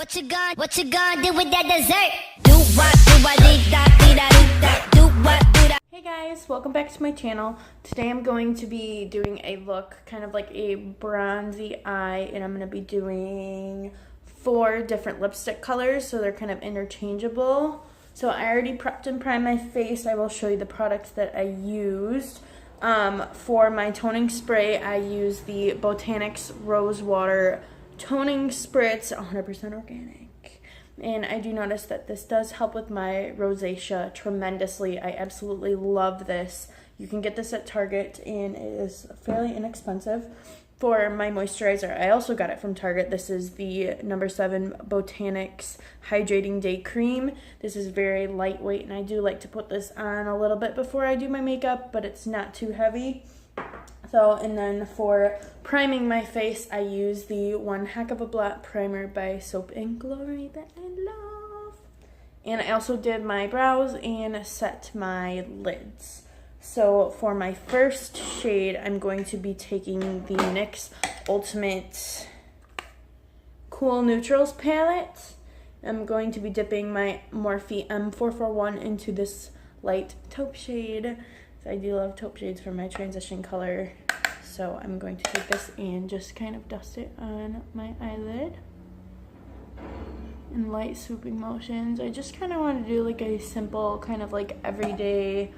What you gonna do with that dessert? Do what, dee da, dee da, dee da. Do what, do da. Hey guys, welcome back to my channel. Today I'm going to be doing a look, kind of like a bronzy eye, and I'm going to be doing 4 different lipstick colors, so they're kind of interchangeable. So I already prepped and primed my face. I will show you the products that I used. For my toning spray, I used the Botanics Rose Water Toning Spritz, 100% organic. And I do notice that this does help with my rosacea tremendously. I absolutely love this. You can get this at Target, and it is fairly inexpensive. For my moisturizer, I also got it from Target. This is the No. 7 Botanics Hydrating Day Cream. This is very lightweight, and I do like to put this on a little bit before I do my makeup, but it's not too heavy. So, and then for priming my face, I use the One Heck of a Blot primer by Soap & Glory that I love. And I also did my brows and set my lids. So for my first shade, I'm going to be taking the NYX Ultimate Cool Neutrals palette. I'm going to be dipping my Morphe M441 into this light taupe shade. So I do love taupe shades for my transition color. So I'm going to take this and just kind of dust it on my eyelid in light swooping motions. I just kind of want to do like a simple kind of like everyday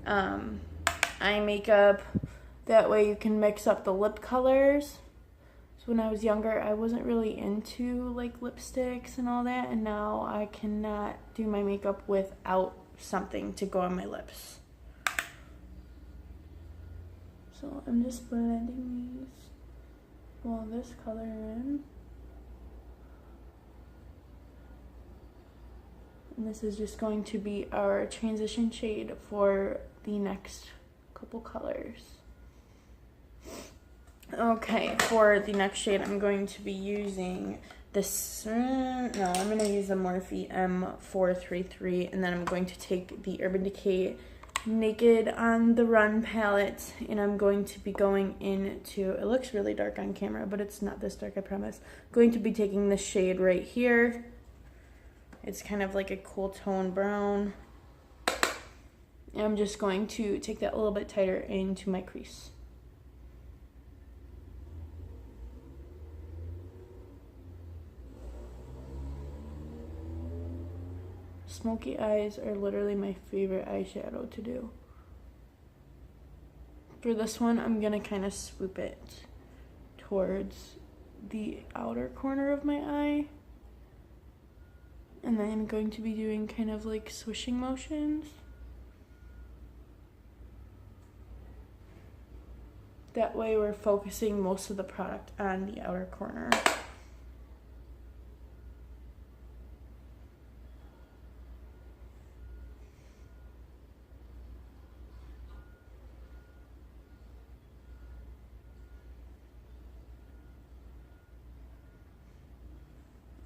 eye makeup. That way you can mix up the lip colors. So when I was younger, I wasn't really into like lipsticks and all that, and now I cannot do my makeup without something to go on my lips. So I'm just blending these, all this color in. And this is just going to be our transition shade for the next couple colors. Okay, for the next shade, I'm going to be using this, I'm going to use the Morphe M433, and then I'm going to take the Urban Decay Naked On The Run palette, and I'm going to be going into, it looks really dark on camera, but it's not this dark, I promise. Going to be taking this shade right here. It's kind of like a cool tone brown. And I'm just going to take that a little bit tighter into my crease. Smoky eyes are literally my favorite eyeshadow to do. For this one, I'm going to kind of swoop it towards the outer corner of my eye. And then I'm going to be doing kind of like swishing motions. That way we're focusing most of the product on the outer corner.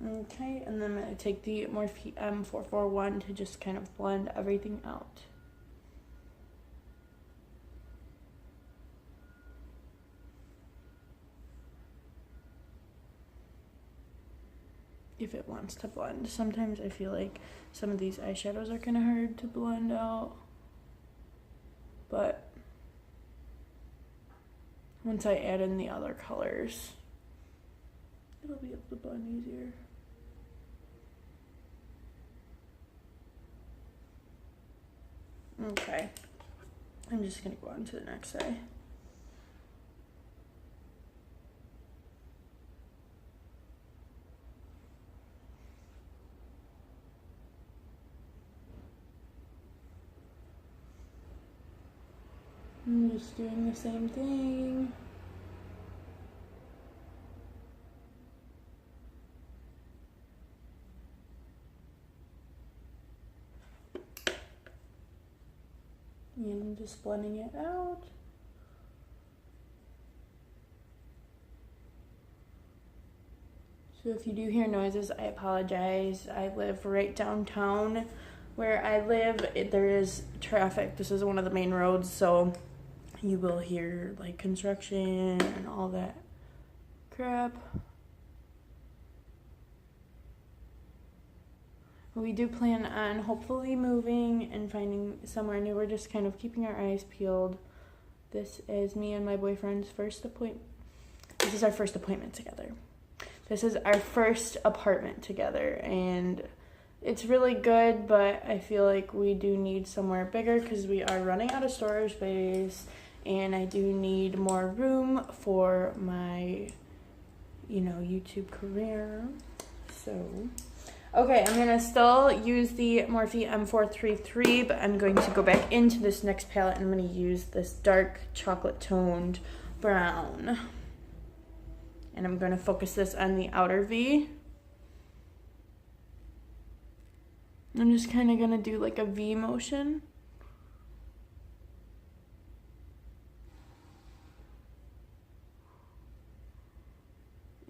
Okay, and then I'm going to take the Morphe M441 to just kind of blend everything out. If it wants to blend. Sometimes I feel like some of these eyeshadows are kind of hard to blend out. But once I add in the other colors, it'll be able to blend easier. Okay, I'm just gonna go on to the next eye. I'm just doing the same thing. And I'm just blending it out. So if you do hear noises, I apologize. I live right downtown. Where I live, there is traffic. This is one of the main roads, so you will hear like construction and all that crap. We do plan on hopefully moving and finding somewhere new. We're just kind of keeping our eyes peeled. This is me and my boyfriend's first appointment. This is our first appointment together. This is our first apartment together, and it's really good, but I feel like we do need somewhere bigger because we are running out of storage space, and I do need more room for my, YouTube career. So, okay, I'm going to still use the Morphe M433, but I'm going to go back into this next palette, and I'm going to use this dark chocolate toned brown. And I'm going to focus this on the outer V. I'm just kind of going to do like a V motion.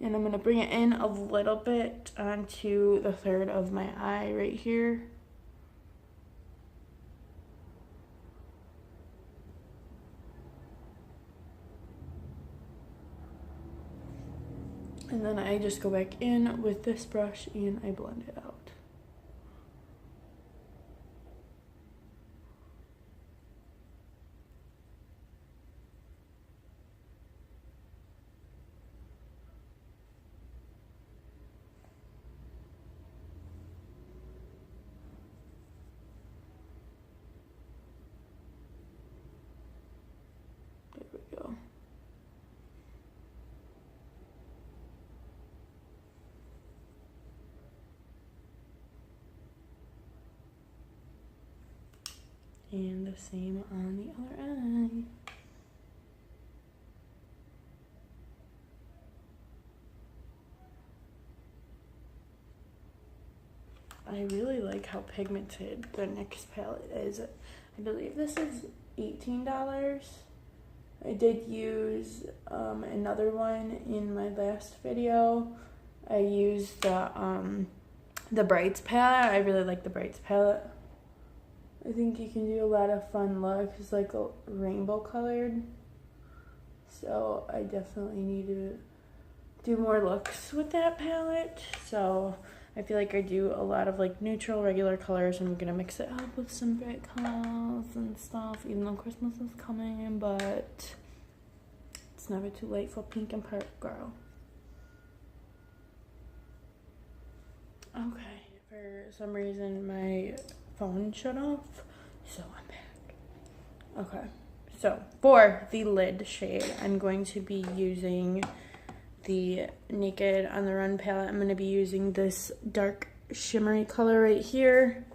And I'm going to bring it in a little bit onto the third of my eye right here. And then I just go back in with this brush and I blend it out. There we go. And the same on the other eye. I really like how pigmented the next palette is. I believe this is $18. I did use another one in my last video. I used the Brights palette. I really like the Brights palette. I think you can do a lot of fun looks. It's like a rainbow colored. So I definitely need to do more looks with that palette. So I feel like I do a lot of like neutral, regular colors. I'm gonna mix it up with some bright colors and stuff, even though Christmas is coming, but it's never too late for pink and purple, girl. Okay, for some reason my phone shut off, so I'm back. Okay, so for the lid shade, I'm going to be using the Naked On The Run palette. I'm going to be using this dark shimmery color right here,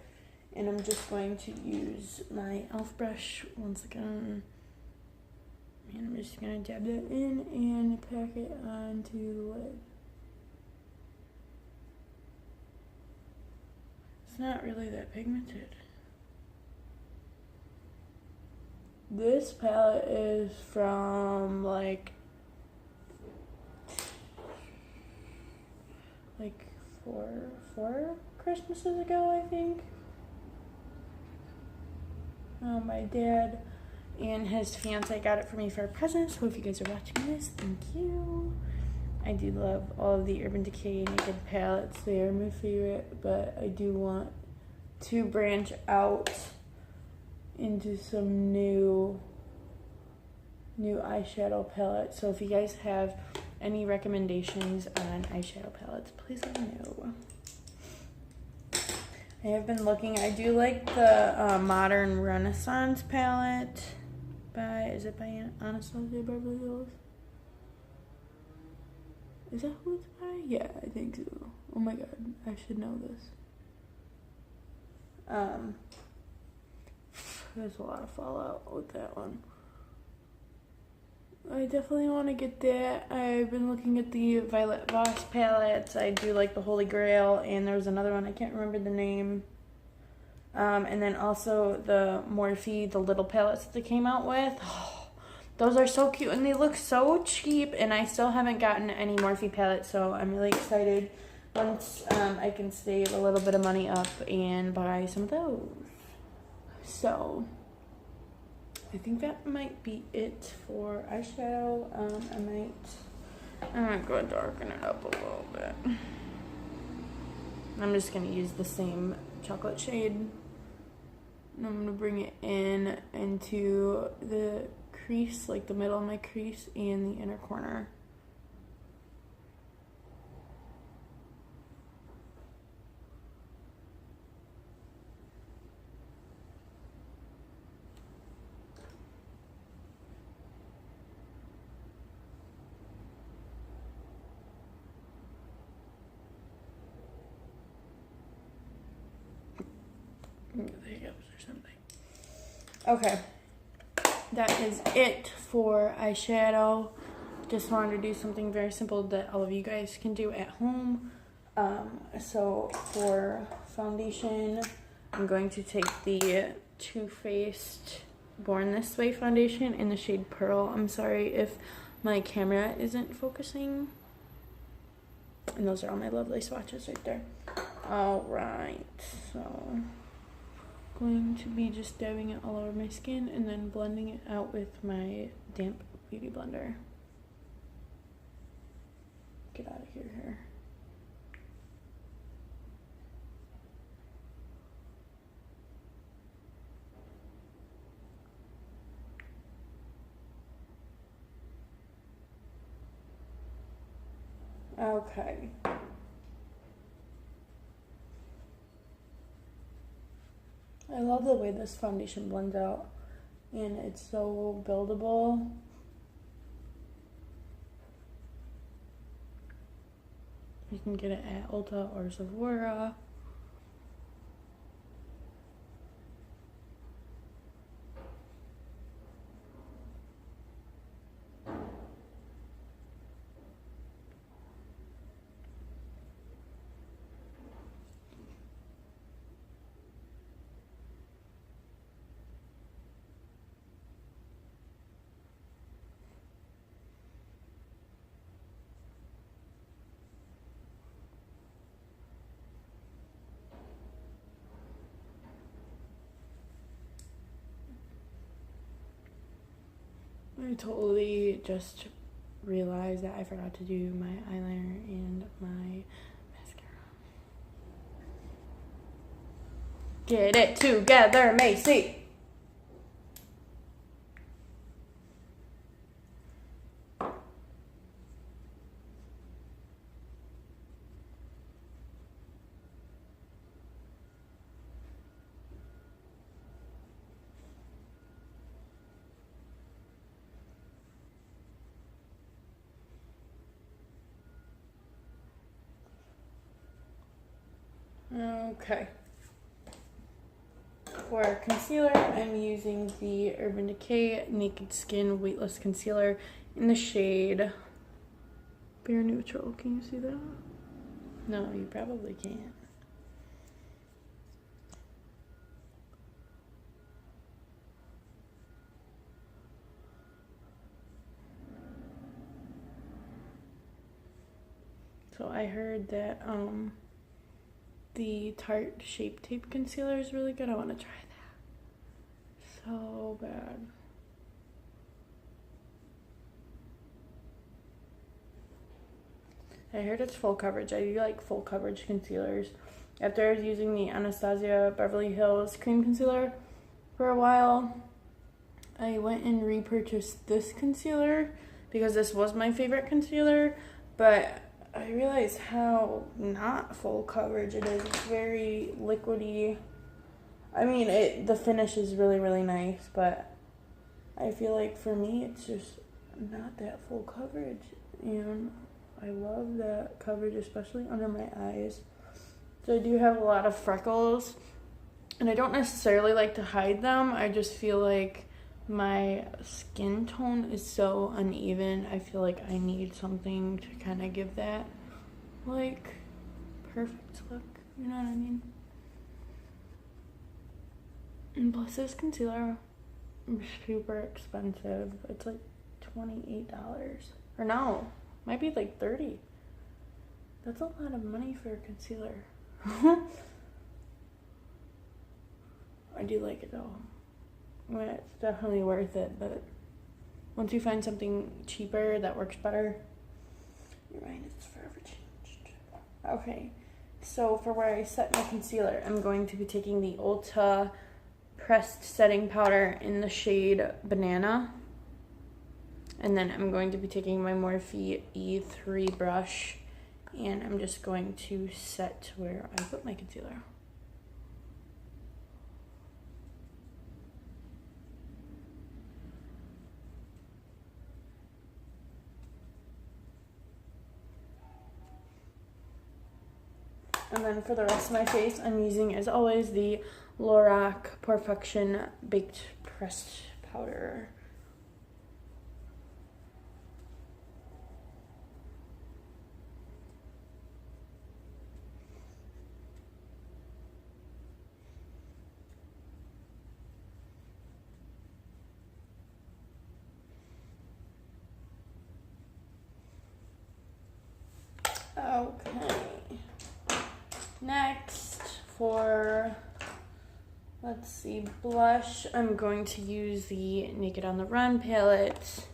and I'm just going to use my e.l.f. brush once again, and I'm just going to dab that in and pack it onto the lid. Not really that pigmented. This palette is from like four Christmases ago, I think. My dad and his fiance got it for me for a present, so if you guys are watching this, thank you. I do love all of the Urban Decay Naked palettes. They are my favorite, but I do want to branch out into some new eyeshadow palettes. So if you guys have any recommendations on eyeshadow palettes, please let me know. I have been looking. I do like the Modern Renaissance palette by, is it by Anastasia, Beverly Hills? Is that who it's by? Yeah, I think so. Oh my god, I should know this. There's a lot of fallout with that one. I definitely want to get that. I've been looking at the Violet Voss palettes. I do like the Holy Grail, and there was another one, I can't remember the name. And then also the Morphe, the little palettes that they came out with. Oh, those are so cute, and they look so cheap, and I still haven't gotten any Morphe palettes, so I'm really excited once I can save a little bit of money up and buy some of those. So I think that might be it for eyeshadow. I might go darken it up a little bit. I'm just going to use the same chocolate shade. And I'm going to bring it in into the crease, like the middle of my crease and the inner corner. Or something. Okay, that is it for eyeshadow. Just wanted to do something very simple that all of you guys can do at home. So for foundation, I'm going to take the Too Faced Born This Way foundation in the shade Pearl. I'm sorry if my camera isn't focusing. And those are all my lovely swatches right there. Alright, so going to be just dabbing it all over my skin and then blending it out with my damp beauty blender. Get out of here. Okay. I love the way this foundation blends out, and it's so buildable. You can get it at Ulta or Sephora. I totally just realized that I forgot to do my eyeliner and my mascara. Get it together, Macy! Okay. For concealer, I'm using the Urban Decay Naked Skin Weightless Concealer in the shade Bare Neutral. Can you see that? No, you probably can't. So I heard that the Tarte Shape Tape Concealer is really good. I want to try that so bad. I heard it's full coverage. I do like full coverage concealers. After I was using the Anastasia Beverly Hills Cream Concealer for a while, I went and repurchased this concealer because this was my favorite concealer, but I realized how not full coverage it is. It's very liquidy. I mean, the finish is really, really nice, but I feel like for me, it's just not that full coverage. And I love that coverage, especially under my eyes. So I do have a lot of freckles, and I don't necessarily like to hide them. I just feel like my skin tone is so uneven. I feel like I need something to kind of give that, like, perfect look. You know what I mean? And plus, this concealer is super expensive. It's like $28. Or no, might be like $30. That's a lot of money for a concealer. I do like it though. I mean, it's definitely worth it, but once you find something cheaper that works better, your mind is forever changed. Okay, So for where I set my concealer, I'm going to be taking the Ulta Pressed Setting Powder in the shade Banana. And then I'm going to be taking my Morphe E3 brush, and I'm just going to set where I put my concealer. And then for the rest of my face, I'm using, as always, the Lorac Porefection Baked Pressed Powder. Okay. Next, for, let's see, blush, I'm going to use the Naked On The Run palette.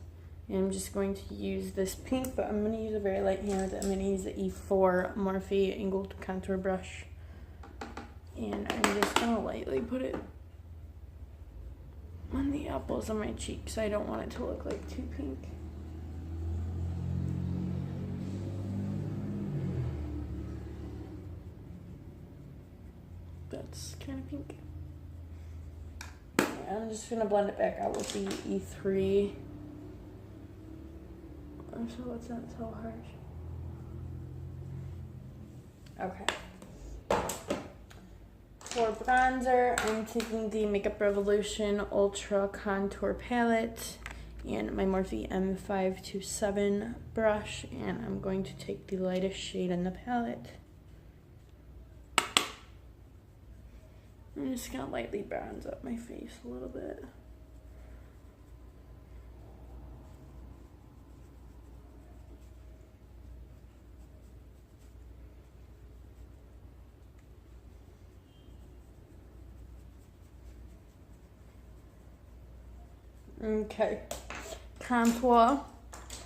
And I'm just going to use this pink, but I'm going to use a very light hand. I'm going to use the E4 Morphe Angled Contour Brush. And I'm just going to lightly put it on the apples of my cheeks. I don't want it to look like too pink. That's kind of pink. Yeah, I'm just gonna blend it back out with the E3. So it's not so harsh. Okay. For bronzer, I'm taking the Makeup Revolution Ultra Contour Palette and my Morphe M527 brush, and I'm going to take the lightest shade in the palette. I'm just gonna lightly bronze up my face a little bit. Okay, contour,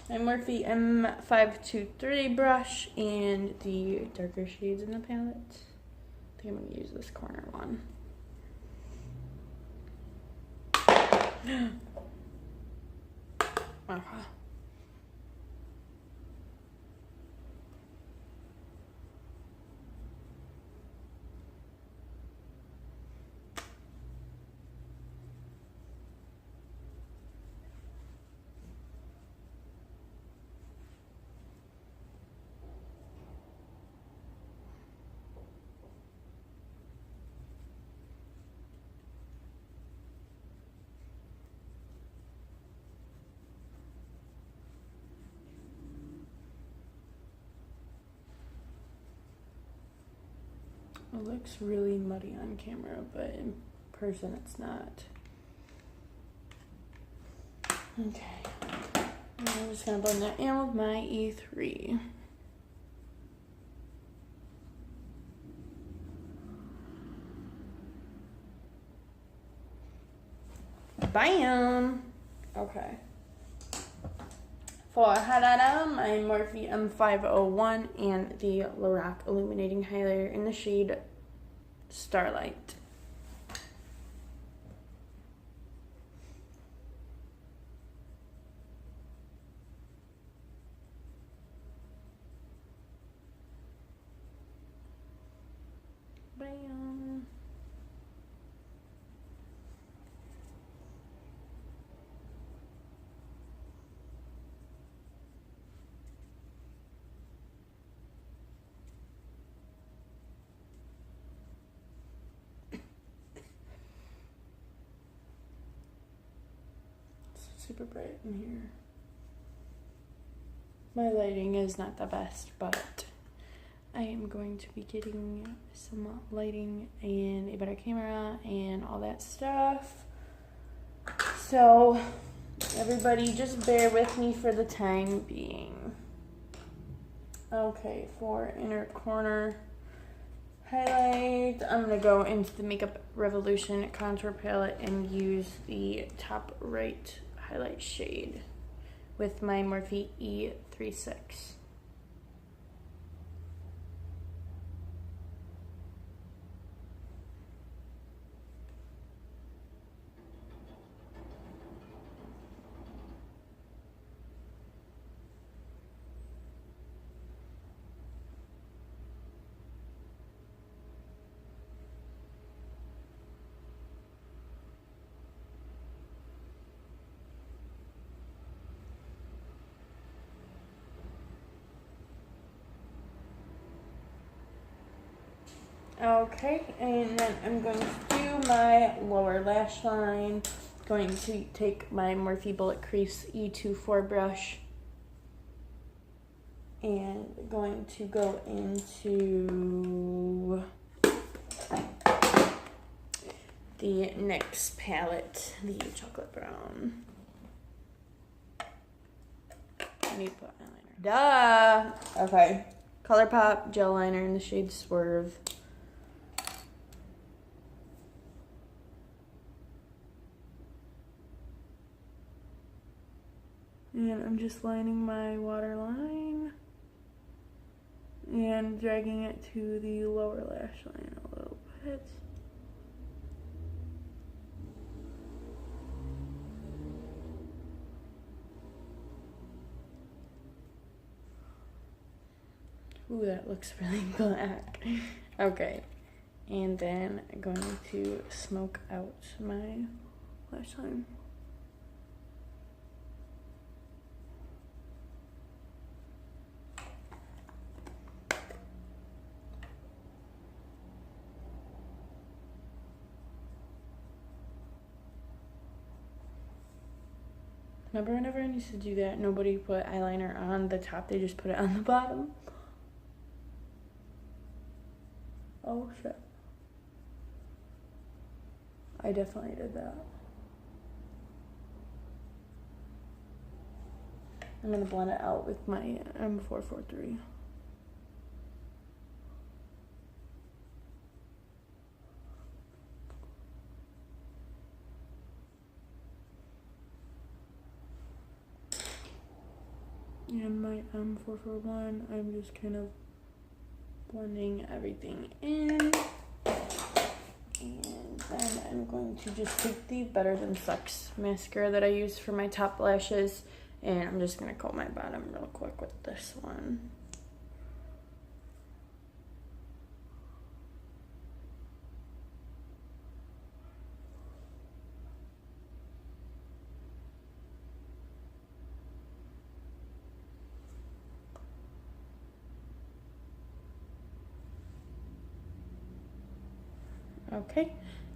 my Morphe M523 brush and the darker shades in the palette. I think I'm gonna use this corner one. Okay. It looks really muddy on camera, but in person it's not. Okay. And I'm just gonna blend that in with my E3. Bam! Okay. For highlighter, my Morphe M501 and the Lorac Illuminating Highlighter in the shade Starlight. Bam! Super bright in here. My lighting is not the best, but I am going to be getting some lighting and a better camera and all that stuff. So everybody just bear with me for the time being. Okay, for inner corner highlight, I'm going to go into the Makeup Revolution contour palette and use the top right highlight shade with my Morphe E36. Okay, and then I'm going to do my lower lash line. Going to take my Morphe Bullet Crease E24 brush and going to go into the next palette, the chocolate brown. I need to put eyeliner. Duh! Okay. Colourpop gel liner in the shade Swerve. And I'm just lining my waterline and dragging it to the lower lash line a little bit. Ooh, that looks really black. Okay, and then I'm going to smoke out my lash line. Remember whenever I used to do that, nobody put eyeliner on the top, they just put it on the bottom? Oh shit. I definitely did that. I'm gonna blend it out with my M443. And my M441, I'm just kind of blending everything in. And then I'm going to just take the Better Than Sex mascara that I use for my top lashes, and I'm just gonna coat my bottom real quick with this one. Okay,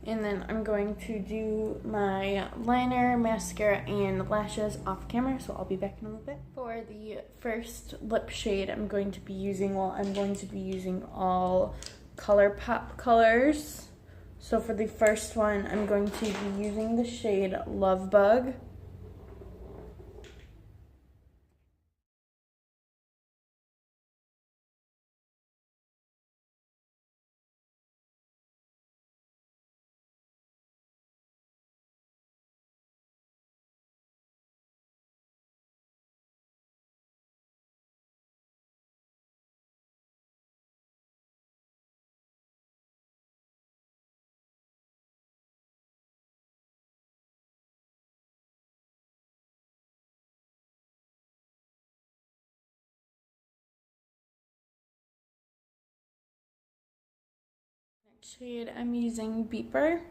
and then I'm going to do my liner, mascara, and lashes off camera, so I'll be back in a little bit. For the first lip shade I'm going to be using, I'm going to be using all Colourpop colors. So for the first one, I'm going to be using the shade Lovebug. Next shade I'm using Beeper.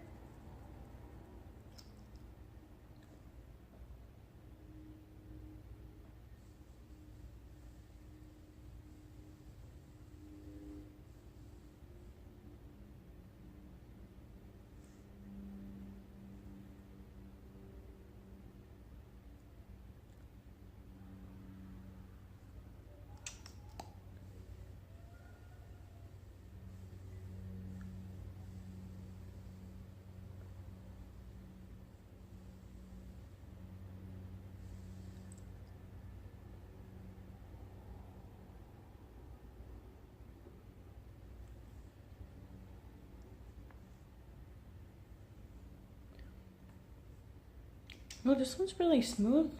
Oh, this one's really smooth.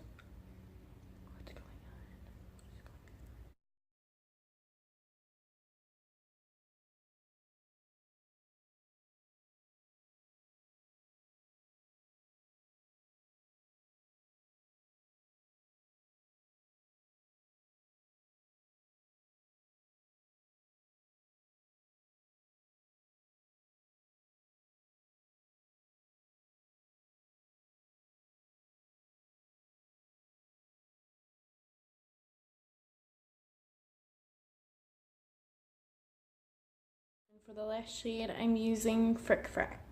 For the last shade, I'm using Frack.